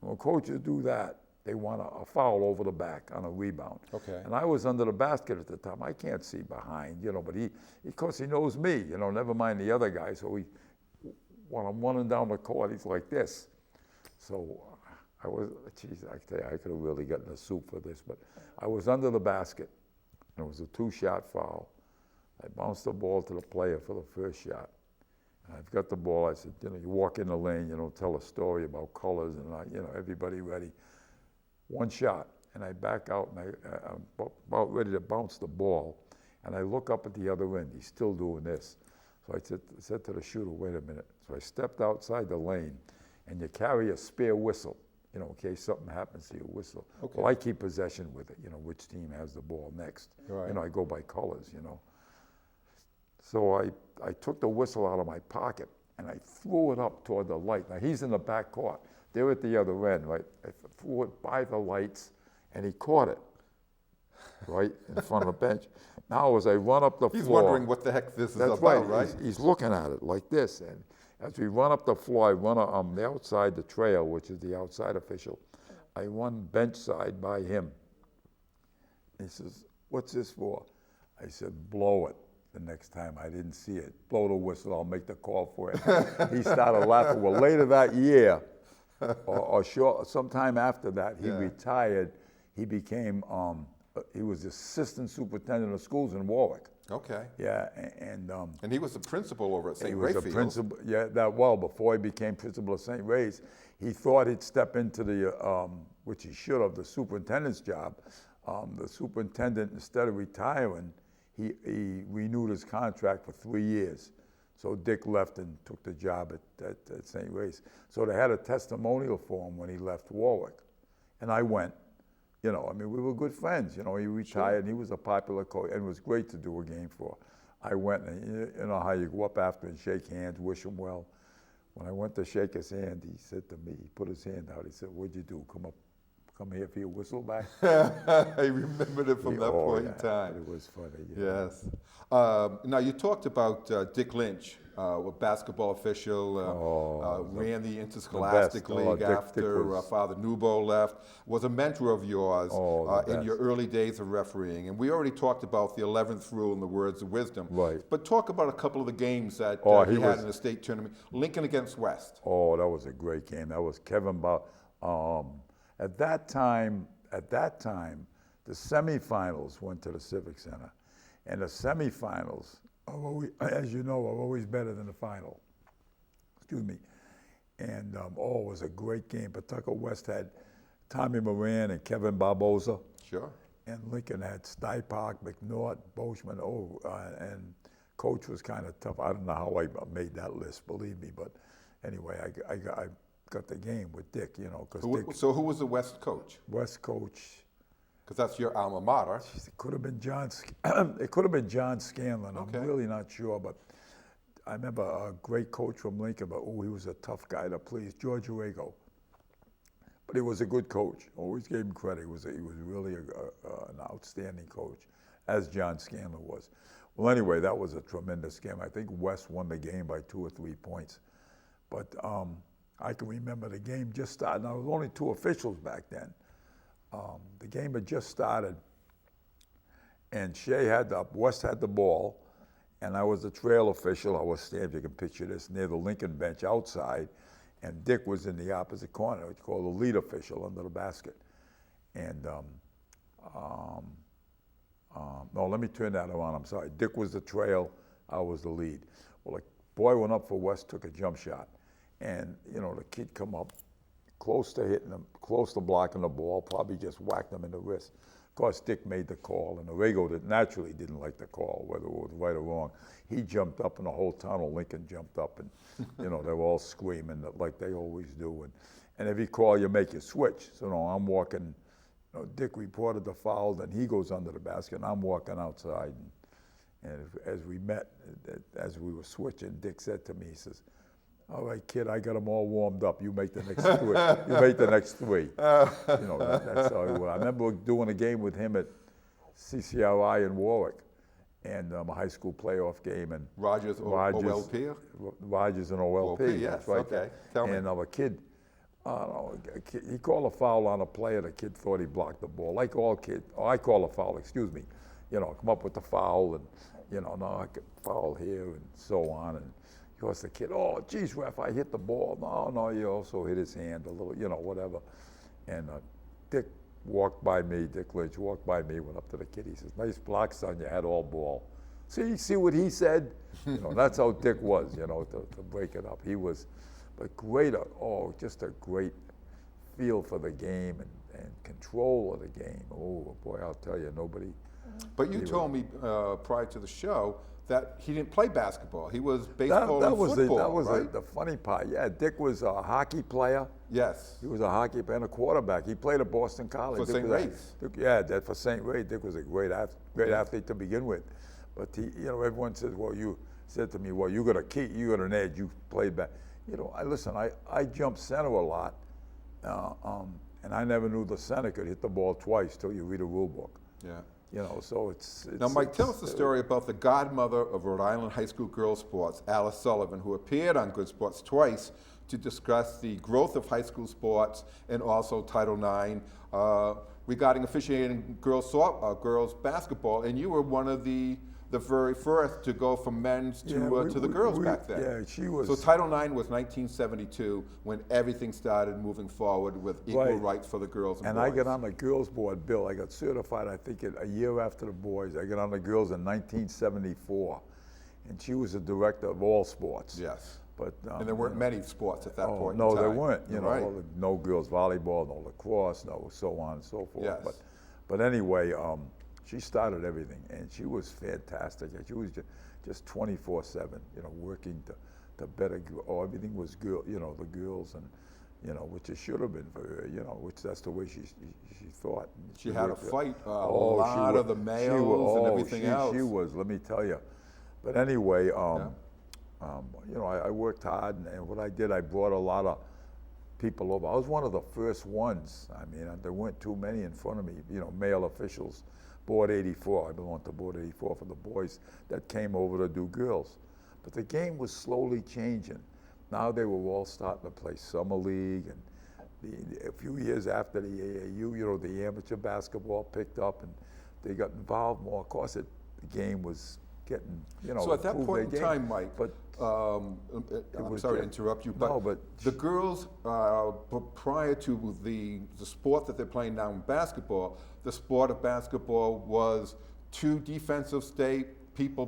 And when coaches do that, they want a foul over the back on a rebound. Okay. And I was under the basket at the time. I can't see behind, but of course he knows me, never mind the other guy. So when I'm running down the court, he's like this. So I tell you, I could have really gotten a soup for this, but I was under the basket, and it was a 2-shot foul. I bounced the ball to the player for the first shot. And I've got the ball. I said, you walk in the lane, tell a story about colors, and everybody ready. 1 shot, and I back out, and I'm about ready to bounce the ball, and I look up at the other end. He's still doing this. So I said to the shooter, wait a minute. So I stepped outside the lane, and you carry a spare whistle, in case something happens to your whistle. Okay. Well, I keep possession with it, which team has the ball next. Right. I go by colors, So I took the whistle out of my pocket, and I threw it up toward the light. Now, he's in the back court. They're at the other end, right? I threw it by the lights, and he caught it, right, in front of the bench. Now, as I run up the floor... He's wondering what the heck this is about, right? He's looking at it like this, and as we run up the floor, I run the outside, the trail, which is the outside official. I run bench side by him. He says, what's this for? I said, blow it. The next time I didn't see it. Blow the whistle, I'll make the call for it. He started laughing. Well, later that year, or sometime after that, he retired. He became, he was assistant superintendent of schools in Warwick. Okay. Yeah, and he was the principal over at St. Rayfield. He was a principal, before he became principal of St. Ray's, he thought he'd step into the, which he should have, the superintendent's job. The superintendent, instead of retiring, he renewed his contract for 3 years. So Dick left and took the job at St. Ray's. So they had a testimonial for him when he left Warwick. And I went. We were good friends. He retired, and he was a popular coach, and it was great to do a game for. I went, and you know how you go up after and shake hands, wish him well. When I went to shake his hand, he said to me, he put his hand out, he said, what'd you do, come here for your whistle back? I remembered it from that point in time. It was funny. Yes. Now, you talked about Dick Lynch, a basketball official, ran the Interscholastic League after Father Newbo left, was a mentor of yours in your early days of refereeing. And we already talked about the 11th rule and the words of wisdom. Right. But talk about a couple of the games that he had in the state tournament. Lincoln against West. Oh, that was a great game. That was Kevin At that time, the semifinals went to the Civic Center. And the semifinals, as you know, are always better than the final. Excuse me. And it was a great game. Pawtucket West had Tommy Moran and Kevin Barboza. Sure. And Lincoln had Stipark, McNaught, Boschman. And coach was kind of tough. I don't know how I made that list, believe me. But anyway, I got the game with Dick, So who was the West coach? West coach. Because that's your alma mater. It could have been John. It could have been John Scanlon. I'm really not sure, but I remember a great coach from Lincoln. But he was a tough guy to please, George Urego. But he was a good coach. Always gave him credit. He was really an outstanding coach, as John Scanlon was. Well, anyway, that was a tremendous game. I think West won the game by 2 or 3 points. But I can remember the game just started. Now, there was only 2 officials back then. The game had just started, and West had the ball, and I was the trail official. I was standing, you can picture this, near the Lincoln bench outside, and Dick was in the opposite corner. It's called the lead official under the basket. And no, let me turn that around. I'm sorry. Dick was the trail. I was the lead. Well, the boy went up for West, took a jump shot. And, the kid come up close to hitting him, close to blocking the ball, probably just whacked him in the wrist. Of course, Dick made the call, and Urego naturally didn't like the call, whether it was right or wrong. He jumped up, and the whole town of Lincoln jumped up, and, they were all screaming like they always do. And if you call, you make your switch. So, I'm walking, Dick reported the foul, then he goes under the basket, and I'm walking outside. And as we met, as we were switching, Dick said to me, he says, "All right, kid, I got them all warmed up. You make the next three. You make the next three." You know, that's how it was. I remember doing a game with him at CCRI in Warwick, and a high school playoff game, and Rogers OLP? Rogers and OLP. Yes, that's right. okay. Tell me. And a kid, he called a foul on a player. The kid thought he blocked the ball, like all kids. Oh, I call a foul. Excuse me. You know, come up with the foul, and no, I could foul here, and so on. And of course, the kid, "Oh, geez, ref, I hit the ball." No, you also hit his hand a little, whatever. And Dick walked by me, Dick Lynch walked by me, went up to the kid. He says, "Nice block, son. You had all ball." See what he said? That's how Dick was, to break it up. He was, but just a great feel for the game and control of the game. Oh boy, I'll tell you, nobody. But you told me prior to the show that he didn't play basketball. He was baseball and football, that was right? the funny part. Yeah, Dick was a hockey player. Yes. He was a hockey player and a quarterback. He played at Boston College. For St. Ray's. For St. Ray. Dick was a great athlete to begin with. But everyone says, "Well, you said to me, well, you got an edge. You played back." I jumped center a lot, and I never knew the center could hit the ball twice till you read a rule book. Yeah. So it's now, Mike, tell us the story about the godmother of Rhode Island high school girls sports, Alice Sullivan, who appeared on Good Sports twice to discuss the growth of high school sports and also Title IX regarding officiating girls basketball. And you were one of the very first to go from men's to the girls back then. Yeah, she was. So Title IX was 1972 when everything started moving forward with equal rights for the girls and boys. And I got on the girls board, Bill. I got certified, I think, a year after the boys. I got on the girls in 1974. And she was the director of all sports. Yes. But, and there weren't many sports at that point no, in time. there weren't. Right. No girls volleyball, no lacrosse, no so on and so forth. Yes. But anyway, she started everything, and she was fantastic. And she was just 24/7, working to better. Everything was the girls, and which it should have been for her, which that's the way she thought. She had to fight a lot of the males and everything else. She was. Let me tell you. But anyway, I worked hard, and what I did, I brought a lot of people over. I was one of the first ones. I mean, there weren't too many in front of me, male officials. Board 84, I belonged to Board 84 for the boys that came over to do girls. But the game was slowly changing. Now they were all starting to play summer league, and a few years after the AAU, the amateur basketball picked up, and they got involved more. Of course, the game was getting, So at that point in time, Mike, but I'm sorry to interrupt you, but the girls, prior to the sport that they're playing now in basketball, the sport of basketball was two defensive state people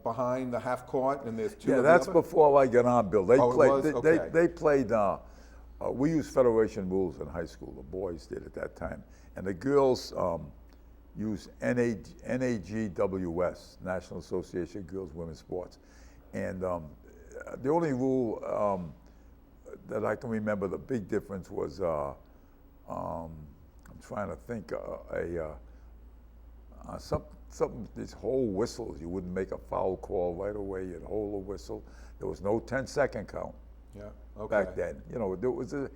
behind the half court, and there's two. Yeah, that's before I got on, Bill. They played. Okay. They played. We used federation rules in high school. The boys did at that time, and the girls used NAGWS, National Association of Girls Women's Sports, and the only rule that I can remember, the big difference was. I'm trying to think something. These whole whistles. You wouldn't make a foul call right away. You'd hold a whistle. There was no 10-second count. Yeah. Okay. Back then, there was and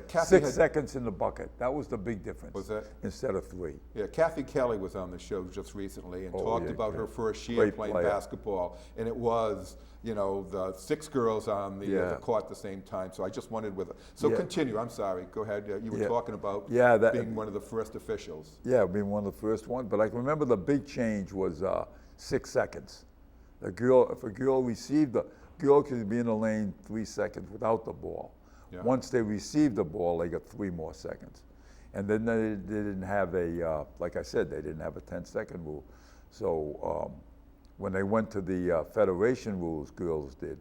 6 seconds in the bucket. That was the big difference. Was that instead of 3? Yeah, Kathy Kelly was on the show just recently and talked about her first year Great playing player. basketball, and it was the 6 girls on the court at the same time. So I just wondered continue. I'm sorry. Go ahead. You were talking about being one of the first officials. Yeah, being one of the first ones. But I can remember the big change was 6 seconds. If a girl received the girl could be in the lane 3 seconds without the ball. Yeah. Once they received the ball, they got 3 more seconds. And then they didn't have like I said, they didn't have a 10-second rule. So when they went to the federation rules, girls did.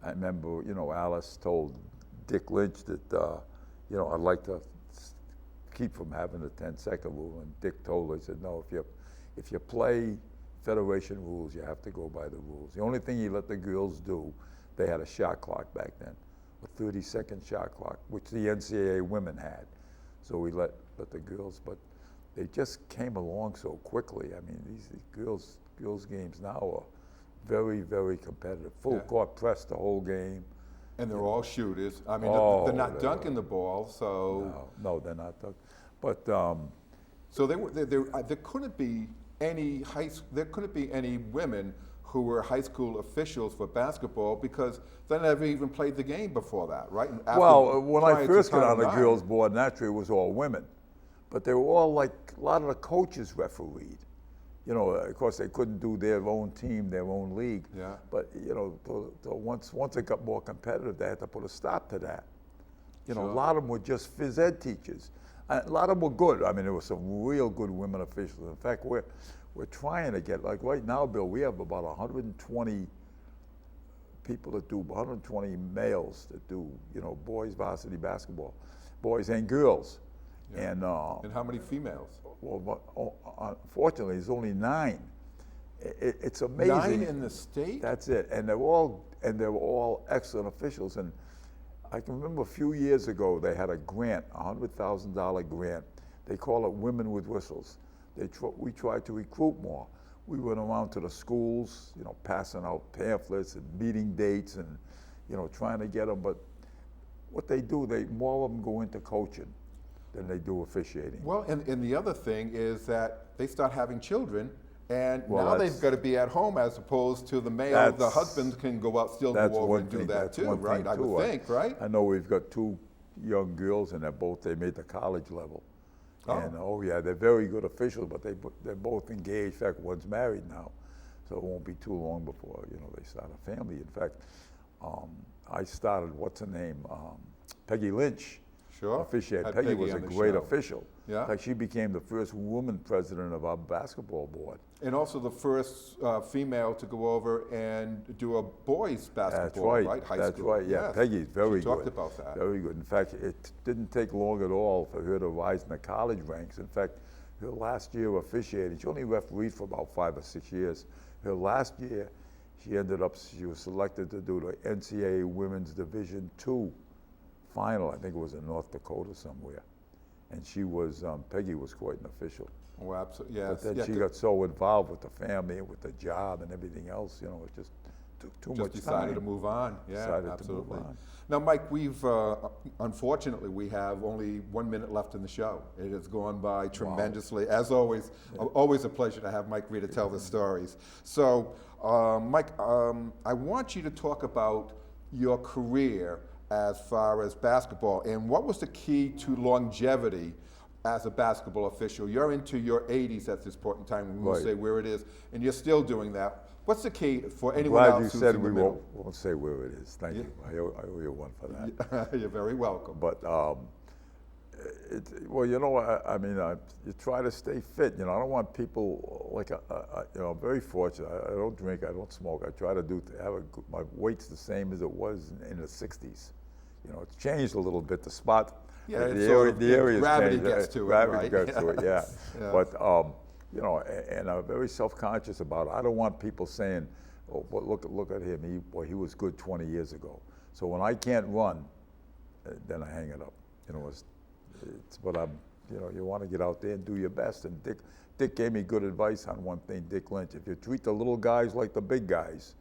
I remember, Alice told Dick Lynch that, I'd like to keep from having the 10-second rule. And Dick told her, he said, no, if you play federation rules, you have to go by the rules. The only thing he let the girls do, they had a shot clock back then, a 30-second shot clock, which the NCAA women had. So we let the girls, but they just came along so quickly. I mean, these girls girls games now are very, very competitive. Full court press the whole game. And they're all shooters. I mean, they're not dunking the ball, so. No, they're not dunking. But so there couldn't be any there couldn't be any women who were high school officials for basketball because they never even played the game before that, right? Well, when I first got on the girls' board, naturally it was all women, but they were all like a lot of the coaches refereed. You know, of course they couldn't do their own team, their own league. Yeah. But you know, once it got more competitive, they had to put a stop to that. You know, a lot of them were just phys ed teachers. A lot of them were good. I mean, there were some real good women officials. In fact, we're trying to get, like right now, Bill, we have about 120 people that do, 120 males that do, you know, boys varsity basketball, boys and girls. Yeah. And how many females? Well, unfortunately, there's only 9. It's amazing. 9 in the state? That's it, and they were all excellent officials. And I can remember a few years ago they had a grant, a $100,000 grant. They call it Women with Whistles. We tried to recruit more. We went around to the schools, you know, passing out pamphlets and meeting dates, and you know, trying to get them. But what they do, more of them go into coaching than they do officiating. Well, and the other thing is that they start having children, and now they've got to be at home as opposed to the male. The husband can go out, still go over and do that too, right? I would think, right? I know we've got 2 young girls, and they made the college level. And yeah, they're very good officials, but they're both engaged. In fact, one's married now, so it won't be too long before, you know, they start a family. In fact, I started, what's her name, Peggy Lynch. Sure. Officiated. Peggy was a great official. Yeah. In fact, she became the first woman president of our basketball board. And also the first female to go over and do a boys basketball, right? High That's school. right, yeah. Yes. Peggy's very good. She talked about that. Very good. In fact, it didn't take long at all for her to rise in the college ranks. In fact, her last year officiating, she only refereed for about 5 or 6 years. Her last year, she was selected to do the NCAA Women's Division II final. I think it was in North Dakota somewhere. And she was, Peggy was quite an official. Oh, absolutely, yes. But then she got so involved with the family and with the job and everything else, you know, it just took too much time. Decided to move on. Yeah, absolutely. To move on. Now, Mike, unfortunately, we have only 1 minute left in the show. It has gone by tremendously. As always, always a pleasure to have Mike Reeder tell the stories. So, Mike, I want you to talk about your career as far as basketball, and what was the key to longevity as a basketball official? You're into your 80s at this point in time, we won't say where it is, and you're still doing that. What's the key for anyone else who's in the middle? I'm glad you said we won't say where it is. Thank you. I owe you one for that. You're very welcome. But, well, you know, I mean, you try to stay fit. You know, I don't want people like, you know, I'm very fortunate. I don't drink, I don't smoke. I try to my weight's the same as it was in the 60s. You know, it's changed a little bit. The spot, the area gravity gets to it, gravity gets to it, yeah. But, you know, and I'm very self-conscious about it. I don't want people saying, oh, but look at him, he was good 20 years ago. So when I can't run, then I hang it up. You know, you know, you want to get out there and do your best. And Dick gave me good advice on one thing, Dick Lynch. If you treat the little guys like the big guys,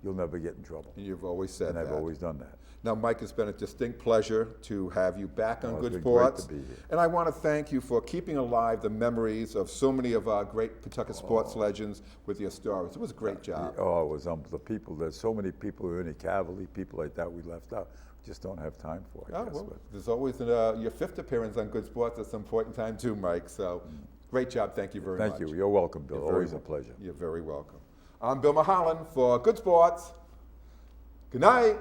you'll never get in trouble. You've always said that. And I've always done that. Now, Mike, it's been a distinct pleasure to have you back on Good Sports. Great to be here. And I want to thank you for keeping alive the memories of so many of our great Pawtucket sports legends with your stories. It was a great job. Oh, it was the people. There's so many people, Ernie Cavalier, people like that we left out. Just don't have time for it. Well, there's always your 5th appearance on Good Sports at some point in time too, Mike. So great job. Thank you very much. Thank you. You're welcome, Bill. Always a pleasure. You're very welcome. I'm Bill Mulholland for Good Sports. Good night.